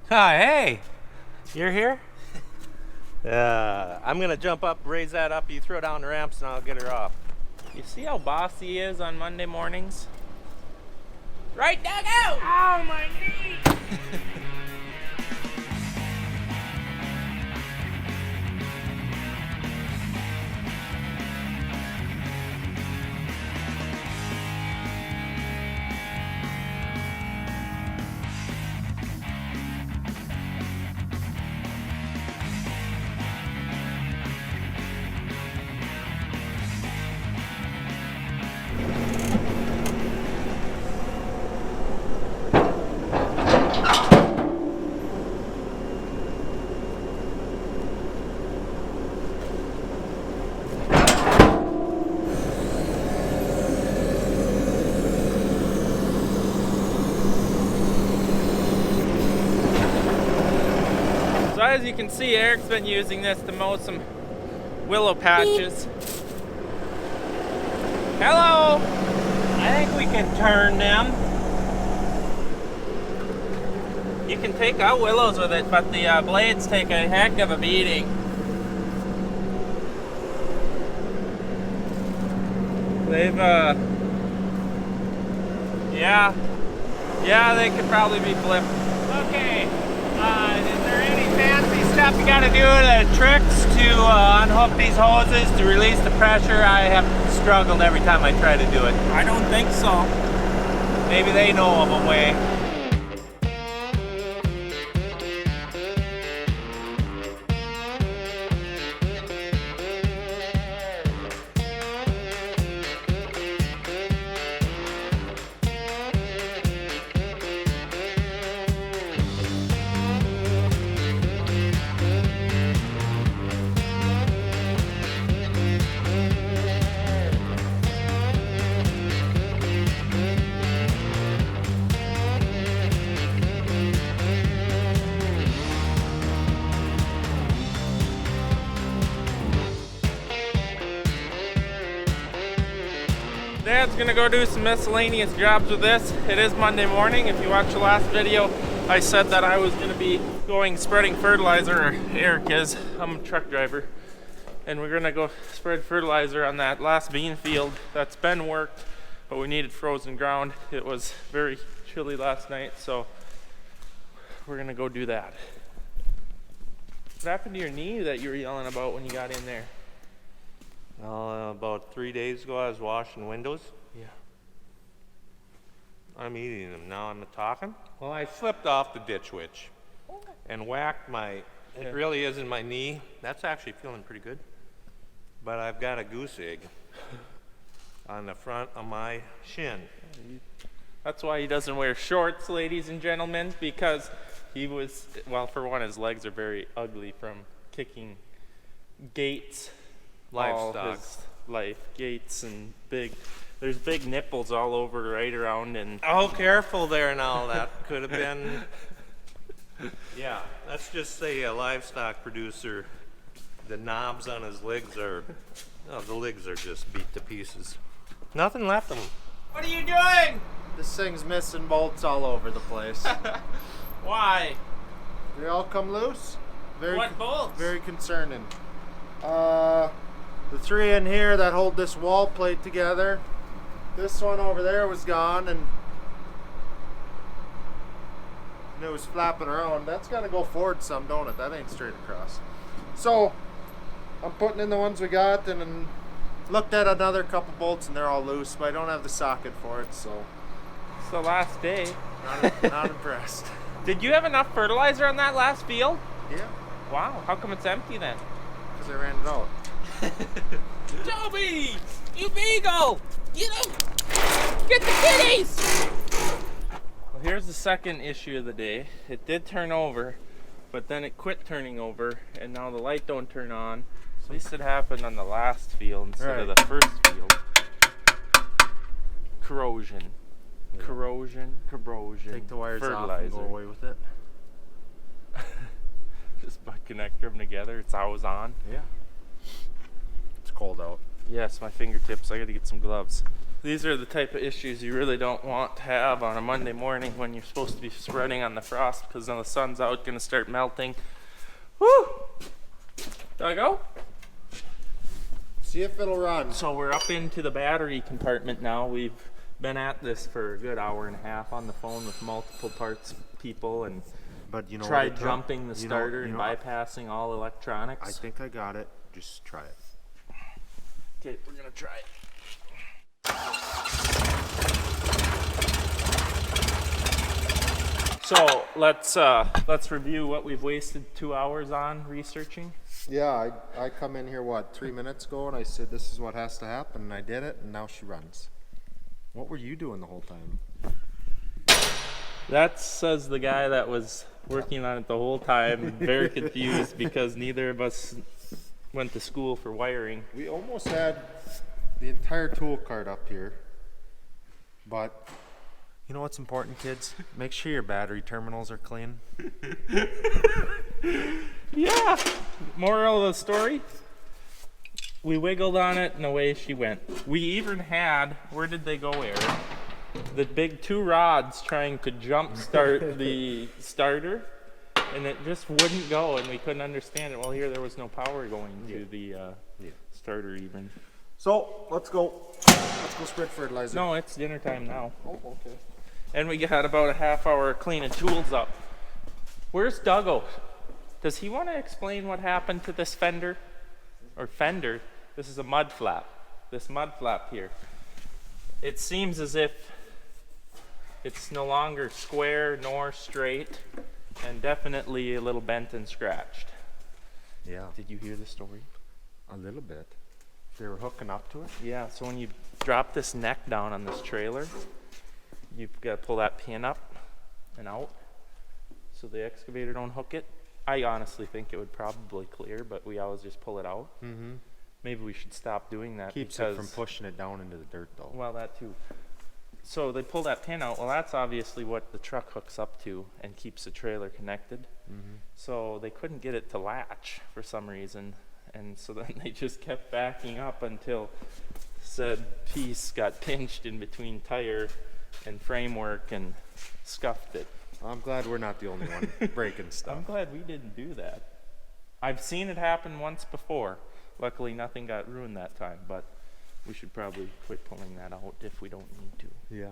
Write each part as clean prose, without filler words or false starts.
Hey, you're here? I'm gonna jump up, raise that up, you throw down the ramps and I'll get her off. You see how bossy he is on Monday mornings? Right, dugout! Oh, my knee! So as you can see, Eric's been using this to mow some willow patches. Hello! I think we can turn them. You can take out willows with it, but the blades take a heck of a beating. They've, yeah, they could probably be flipped. Okay, is there any fancy stuff you gotta do, tricks to unhook these hoses to release the pressure? I have struggled every time I try to do it. I don't think so. Maybe they know of a way. Dad's gonna go do some miscellaneous jobs with this. It is Monday morning. If you watched the last video, I said that I was gonna be going spreading fertilizer, or Eric is, I'm a truck driver. And we're gonna go spread fertilizer on that last bean field that's been worked, but we needed frozen ground. It was very chilly last night, so we're gonna go do that. What happened to your knee that you were yelling about when you got in there? About 3 days ago I was washing windows. Yeah. I'm eating them now. I'm talking. Well, I slipped off the ditch witch and whacked my, it really isn't my knee. That's actually feeling pretty good. But I've got a goose egg on the front of my shin. That's why he doesn't wear shorts, ladies and gentlemen, because he was, well, for one, his legs are very ugly from kicking gates. All his life, gates and there's big nipples all over right around, and oh, careful there now. That could have been, yeah, let's just say a livestock producer, the knobs on his legs are, oh, the legs are just beat to pieces. Nothing left of them. What are you doing? This thing's missing bolts all over the place. Why? They all come loose. What bolts? Very concerning. The three in here that hold this wall plate together. This one over there was gone, and it was flapping around. That's got to go forward some, don't it? That ain't straight across. So I'm putting in the ones we got, and then looked at another couple bolts, and they're all loose, but I don't have the socket for it, so It's the last day. not impressed. Did you have enough fertilizer on that last field? Yeah, Wow, how come it's empty then? because I ran it out. Toby! You beagle! Get the kitties! Well, here's the second issue of the day. It did turn over, but then it quit turning over, and now the light don't turn on. At least it happened on the last field instead of the first field. Corrosion. Yeah. Corrosion. Take the wires fertilizer. off and go away with it. Just by connect them together, it's always on. Yeah. It's cold out. Yes, my fingertips. I gotta get some gloves. These are the type of issues you really don't want to have on a Monday morning when you're supposed to be spreading on the frost, because now the sun's out, gonna start melting. Woo! Do I go? See if it'll run. So we're up into the battery compartment now. We've been at this for a good hour and a half on the phone with multiple parts people, and But you know, tried what, jumping the starter and know, bypassing all electronics. I think I got it. Just try it. Okay, we're gonna try it. So let's review what we've wasted 2 hours on researching. Yeah, I come in here, what, 3 minutes ago, and I said this is what has to happen, and I did it, and now she runs. What were you doing the whole time? That says the guy that was working on it the whole time, very confused because neither of us went to school for wiring. We almost had the entire tool cart up here, but you know what's important, kids? Make sure your battery terminals are clean. Yeah. Moral of the story? We wiggled on it and away she went. We even had, where did they go, Eric? The big 2 rods trying to jump start the starter, and it just wouldn't go, and we couldn't understand it. Well, here there was no power going to the starter even. So let's go spread fertilizer. No, it's dinner time now. Oh, okay. And we got about a half hour cleaning tools up. Where's Duggo? Does he want to explain what happened to this fender? Or fender? This is a mud flap. This mud flap here. It seems as if it's no longer square nor straight, and definitely a little bent and scratched. Yeah, Did you hear the story? a little bit. They were hooking up to it. Yeah, so when you drop this neck down on this trailer, you've got to pull that pin up and out so the excavator don't hook it. I honestly think it would probably clear, but we always just pull it out. Mm-hmm. Maybe we should stop doing that. Keeps because, it from pushing it down into the dirt, though. well, that too. So they pull that pin out. Well, that's obviously what the truck hooks up to and keeps the trailer connected. Mm-hmm. So they couldn't get it to latch for some reason. And so then they just kept backing up until said piece got pinched in between tire and framework and scuffed it. I'm glad we're not the only one breaking stuff. I'm glad we didn't do that. I've seen it happen once before. Luckily, nothing got ruined that time, but we should probably quit pulling that out if we don't need to. Yeah.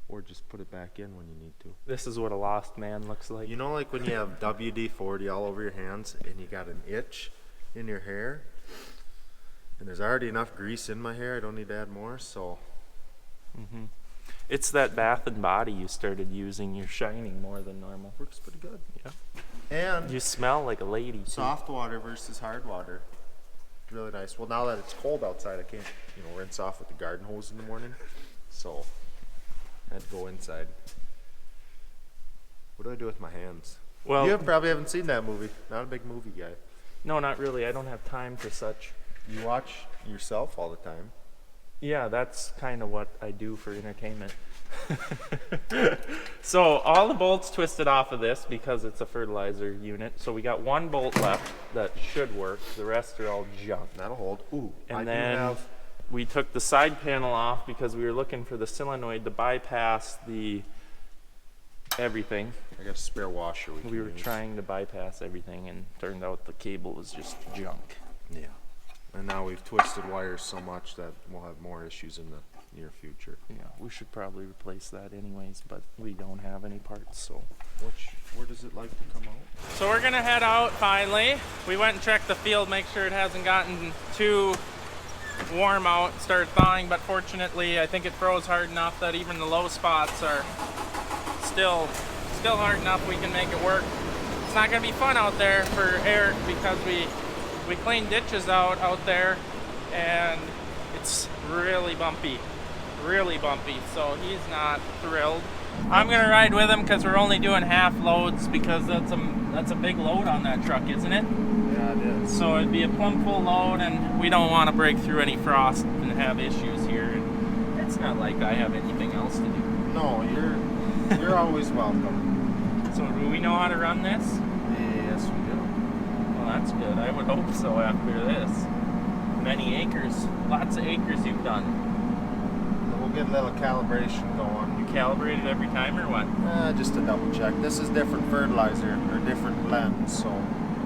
Or just put it back in when you need to. This is what a lost man looks like. You know, like when you have WD-40 all over your hands and you got an itch in your hair, and there's already enough grease in my hair, I don't need to add more, so. Mm-hmm. It's that Bath and Body you started using. You're shining more than normal. Works pretty good. Yeah. And You smell like a lady, too. soft water versus hard water. Really nice. Well, now that it's cold outside, I can't, rinse off with the garden hose in the morning. So, I had to go inside. What do I do with my hands? Well, You probably haven't seen that movie. Not a big movie guy. no, not really. I don't have time for such. You watch yourself all the time. Yeah, that's kind of what I do for entertainment. So all the bolts twisted off of this because it's a fertilizer unit. So we got 1 bolt left that should work. The rest are all junk. That'll hold. Ooh, And I then do have. we took the side panel off because we were looking for the solenoid to bypass the everything. I got a spare washer. We were trying to bypass everything, and turned out the cable was just junk. Yeah. And now we've twisted wires so much that we'll have more issues in the near future. Yeah, we should probably replace that anyways, but we don't have any parts, so. Where does it like to come out? So we're gonna head out finally. We went and checked the field, make sure it hasn't gotten too warm out, started thawing, but fortunately I think it froze hard enough that even the low spots are still hard enough we can make it work. It's not gonna be fun out there for Eric because we clean ditches out there, and it's really bumpy, so he's not thrilled. I'm gonna ride with him because we're only doing half loads because that's a big load on that truck, isn't it? Yeah, it is. So it'd be a plumb full load, and we don't want to break through any frost and have issues here. And it's not like I have anything else to do. No, you're always welcome. So do we know how to run this? Yes, we do. Well, that's good. I would hope so after this. Many acres, lots of acres you've done. get a little calibration going. You calibrate it every time or what? Just to double check. This is different fertilizer or different blends, so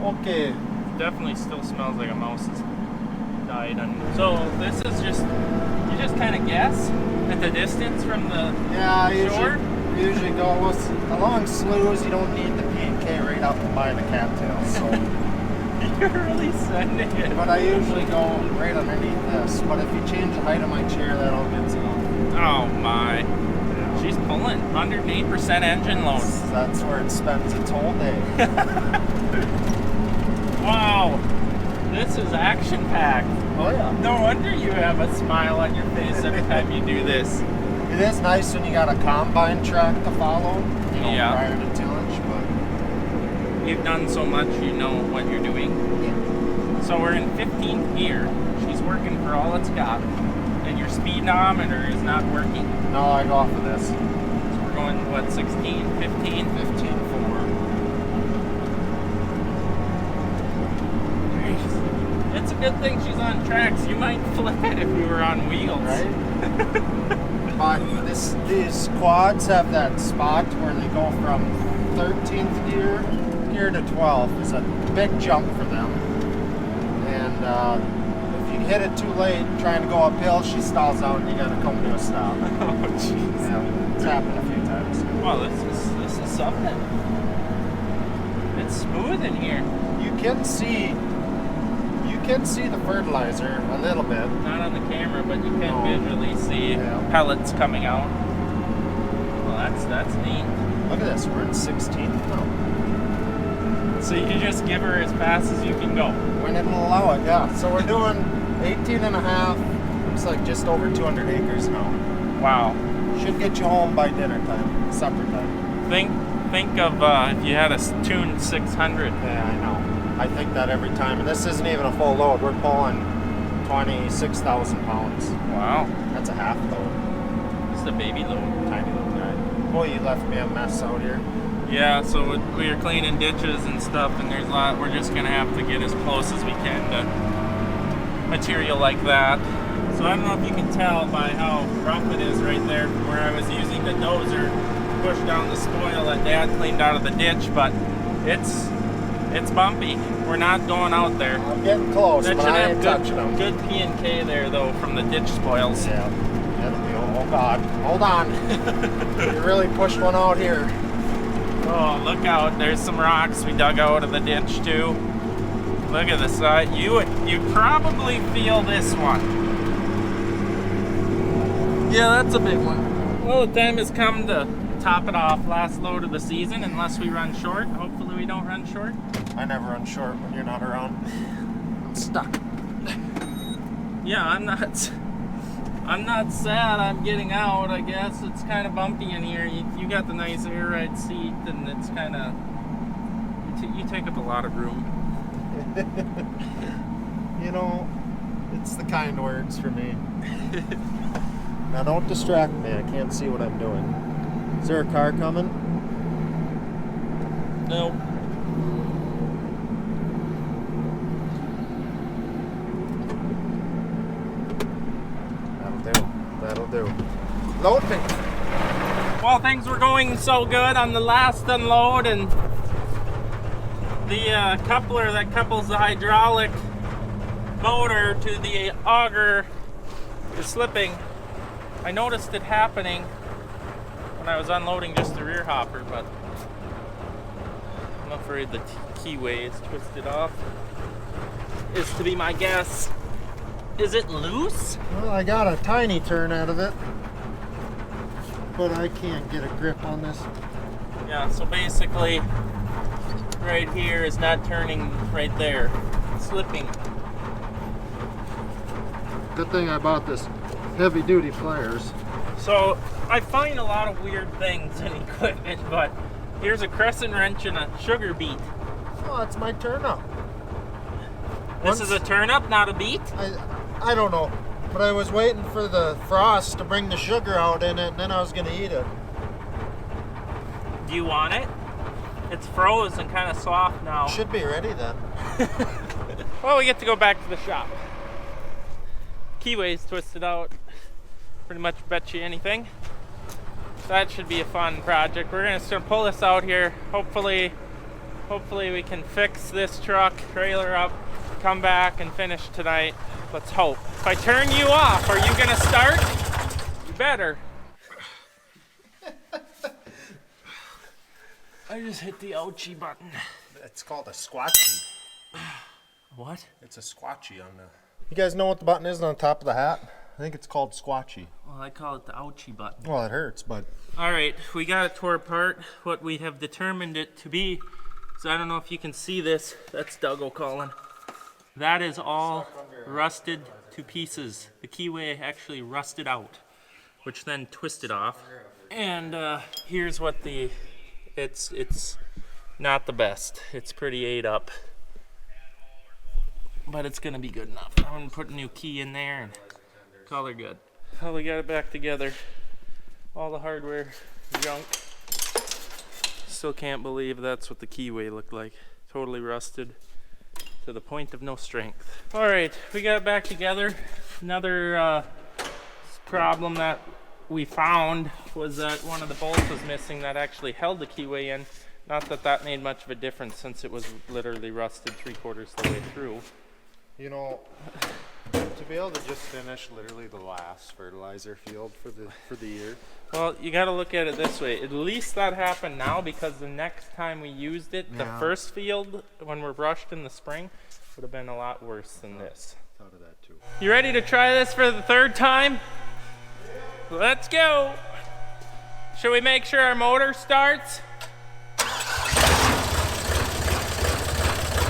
okay. Definitely still smells like a mouse has died. So this is just, you just kind of guess at the distance from the shore? I usually go with, along sloughs, you don't need the P&K right up by the cattails, so. You're really sending it. But I usually go right underneath this, but if you change the height of my chair, that all gets off. Oh my. Yeah. She's pulling 108% engine load. That's where it spends its whole day. Wow. This is action-packed. Oh yeah. No wonder you have a smile on your face every time you do this. It is nice when you got a combine track to follow, prior to tillage, but you've done so much, you know what you're doing. Yeah. So we're in 15th gear. She's working for all it's got. And your speedometer is not working. No, I go off of this. So we're going, what, 16, 15? 15.4. It's a good thing she's on tracks. You might flip it if you were on wheels. Right? But these quads have that spot where they go from 13th gear to 12th. It's a big jump for them. And if you hit it too late trying to go uphill, she stalls out and you gotta come to a stop. Oh jeez. Yeah, it's happened a few times. Well, this is something. It's smooth in here. You can see the fertilizer a little bit. Not on the camera, but you can visually see pellets coming out. Well, that's neat. Look at this, we're in 16th now. So you just give her as fast as you can go. When it'll allow it, yeah. So we're doing 18 and a half. Looks like just over 200 acres now. Wow. Should get you home by dinner time, supper time. Think of if you had a tuned 600. Yeah, I know. I think that every time. And this isn't even a full load. We're pulling 26,000 pounds. Wow. That's a half load. It's a baby load. Tiny little guy. Boy, you left me a mess out here. Yeah, so we are cleaning ditches and stuff, and there's a lot. We're just going to have to get as close as we can to material like that. So I don't know if you can tell by how rough it is right there from where I was using the dozer to push down the spoil that Dad cleaned out of the ditch, but it's bumpy. We're not going out there. I'm getting close, that but should I have ain't touching them. good P&K there, though, from the ditch spoils. Yeah. That'll be, oh God. Hold on. You really pushed one out here. Oh, look out. There's some rocks we dug out of the ditch, too. Look at the side. You probably feel this one. Yeah, that's a big one. Well, the time has come to top it off. Last load of the season, unless we run short. Hopefully we don't run short. I never run short when you're not around. I'm stuck. Yeah, I'm not sad I'm getting out. I guess it's kind of bumpy in here. You got the nice air ride seat, and it's kind of you take up a lot of room. You know, it's the kind words for me. Now don't distract me. I can't see what I'm doing. Is there a car coming? No. That'll do. Load me. Well, things were going so good on the last unload, and the coupler that couples the hydraulic motor to the auger is slipping. I noticed it happening when I was unloading just the rear hopper, but I'm afraid the keyway is twisted off, is to be my guess. Is it loose? Well, I got a tiny turn out of it, but I can't get a grip on this. Yeah, so basically right here is not turning right there. It's slipping. Good thing I bought this heavy duty pliers. So I find a lot of weird things in equipment, but here's a crescent wrench and a sugar beet. Oh, that's my turn up. This is a turn up, not a beet? I don't know, but I was waiting for the frost to bring the sugar out in it, and then I was going to eat it. Do you want it? It's froze and kind of soft now. Should be ready then. Well, we get to go back to the shop. Keyway's twisted out. pretty much bet you anything. That should be a fun project. We're just gonna pull this out here. Hopefully we can fix this truck, trailer up, come back and finish tonight. Let's hope. If I turn you off, are you gonna start? You better. I just hit the ouchie button. It's called a squatchy. What? It's a squatchy on the... You guys know what the button is on the top of the hat? I think it's called squatchy. Well, I call it the ouchie button. Well, it hurts, but... Alright, we got it tore apart. What we have determined it to be, so I don't know if you can see this. That's Duggo calling. That is all rusted to pieces. The keyway actually rusted out, which then twisted off. And here's what the... It's not the best. It's pretty ate up. But it's gonna be good enough. I'm gonna put a new key in there and call her good. Well, we got it back together. All the hardware junk. Still can't believe that's what the keyway looked like. Totally rusted to the point of no strength. All right, we got it back together. Another problem that we found was that one of the bolts was missing that actually held the keyway in. Not that that made much of a difference since it was literally rusted 3/4 the way through. You know, to be able to just finish literally the last fertilizer field for the year. Well, you got to look at it this way. At least that happened now, because the next time we used it, the first field, when we're rushed in the spring, would have been a lot worse than this. Thought of that too. You ready to try this for the 3rd time? Let's go. Should we make sure our motor starts?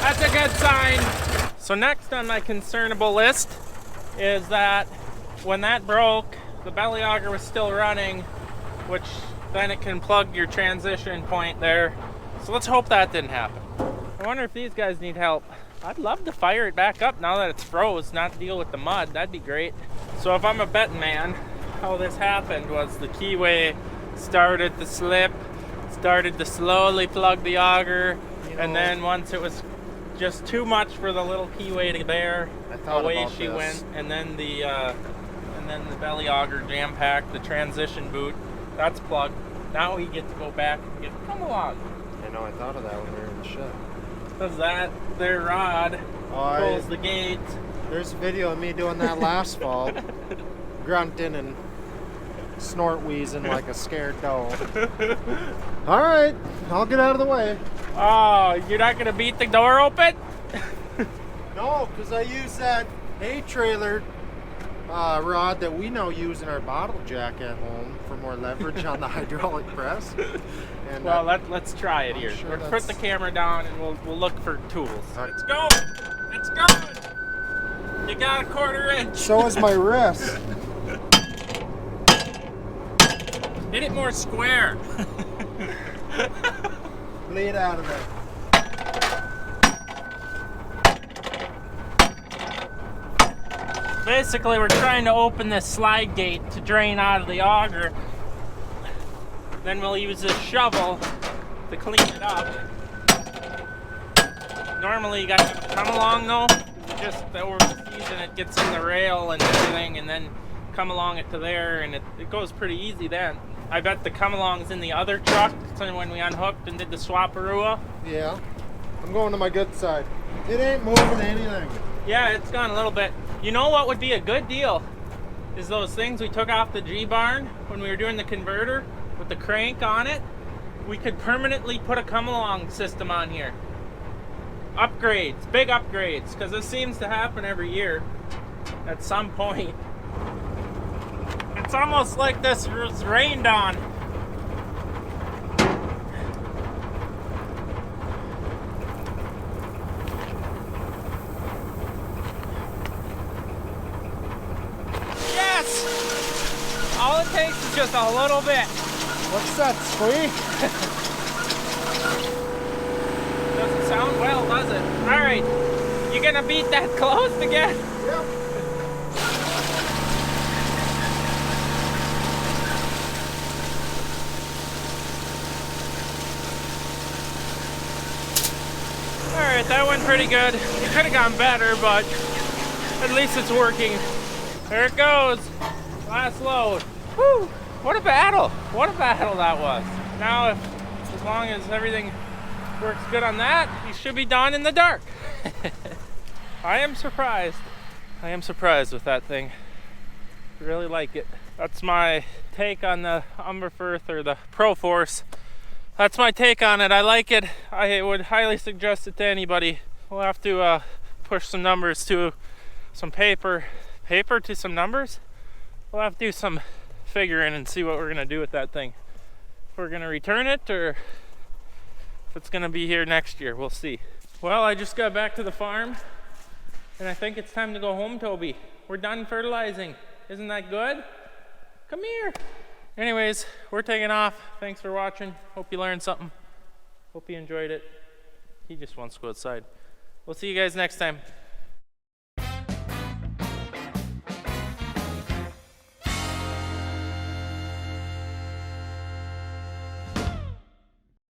That's a good sign. So next on my concernable list is that when that broke, the belly auger was still running, which then it can plug your transition point there. So let's hope that didn't happen. I wonder if these guys need help. I'd love to fire it back up now that it's froze, not deal with the mud. That'd be great. So if I'm a betting man, how this happened was the keyway started to slip, started to slowly plug the auger, and then once it was just too much for the little keyway to bear, away she went, and then the belly auger jam packed, the transition boot, that's plugged. Now we get to go back and get come along. I know, I thought of that when we were in the shed. Does that their rod pulls the gate. There's a video of me doing that last fall, grunting and snort wheezing like a scared dog. All right, I'll get out of the way. Oh, you're not gonna beat the door open? No, because I use that hay trailer rod that we now use in our bottle jack at home for more leverage on the hydraulic press. And well, let's try it here. Sure We'll put the camera down and we'll look for tools. Right. It's going! It's going! You got a 1/4 inch. So is my wrist. Hit it more square. Bleed out of there. Basically, we're trying to open this slide gate to drain out of the auger. Then we'll use this shovel to clean it up. Normally, you gotta come along though. Just over the season, it gets in the rail and everything, and then come along it to there, and it goes pretty easy then. I bet the come-along's in the other truck, so when we unhooked and did the swap-a-rua. Yeah, I'm going to my good side. It ain't moving anything. Yeah, it's gone a little bit. You know what would be a good deal? Is those things we took off the G-barn when we were doing the converter with the crank on it. We could permanently put a come-along system on here. Upgrades, big upgrades, because this seems to happen every year at some point. It's almost like this was rained on. Yes! All it takes is just a little bit. What's that squeak? Doesn't sound well, does it? All right, you gonna beat that closed again? Yep. Alright, that went pretty good. It could have gone better, but at least it's working. There it goes. Last load. Whew, what a battle. What a battle that was. Now, as long as everything works good on that, you should be done in the dark. I am surprised. I am surprised with that thing. I really like it. That's my take on the Umberfirth or the Proforce. That's my take on it. I like it. I would highly suggest it to anybody. We'll have to push some numbers to some paper to some numbers. We'll have to do some figuring and see what we're gonna do with that thing. If we're gonna return it or if it's gonna be here next year, we'll see. Well, I just got back to the farm and I think it's time to go home, Toby. We're done fertilizing. Isn't that good? Come here. Anyways, we're taking off. Thanks for watching. Hope you learned something. Hope you enjoyed it. He just wants to go outside. We'll see you guys next time.